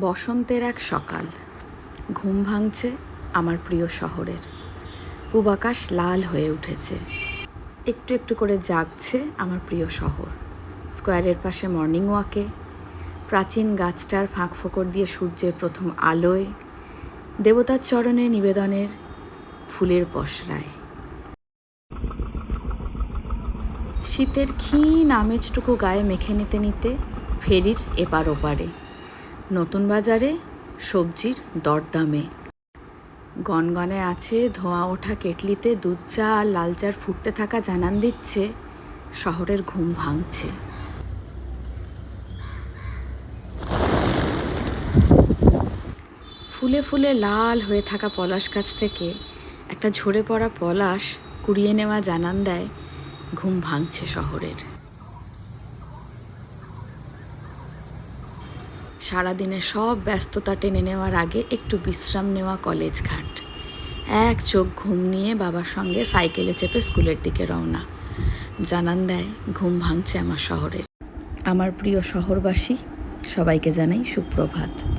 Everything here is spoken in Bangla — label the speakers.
Speaker 1: বসন্তের এক সকাল, ঘুম ভাঙছে আমার প্রিয় শহরের। পূব আকাশ লাল হয়ে উঠেছে, একটু একটু করে জাগছে আমার প্রিয় শহর। স্কোয়ারের পাশে মর্নিং ওয়াকে, প্রাচীন গাছটার ফাঁক ফোকর দিয়ে সূর্যের প্রথম আলোয়, দেবতার চরণে নিবেদনের ফুলের পসরায়। শীতের ক্ষীণ আমেজটুকু গায়ে মেখে নিতে নিতে ফেরির এপার ওপারে, নতুন বাজারে সবজির দরদামে, গনগনে আছে ধোঁয়া ওঠা কেটলিতে দুধ চা আর লাল চার ফুটতে থাকা জানান দিচ্ছে শহরের ঘুম ভাঙছে। ফুলে ফুলে লাল হয়ে থাকা পলাশ গাছ থেকে একটা ঝরে পড়া পলাশ কুড়িয়ে নেওয়া জানান দেয় ঘুম ভাঙছে শহরের। সারাদিনের সব ব্যস্ততা টেনে নেওয়ার আগে একটু বিশ্রাম নেওয়া কলেজ ঘাট, এক চোখ ঘুম নিয়ে বাবার সঙ্গে সাইকেলে চেপে স্কুলের দিকে রওনা, জানান দেয় ঘুম ভাঙছে আমার শহরের। আমার প্রিয় শহরবাসী, সবাইকে জানাই সুপ্রভাত।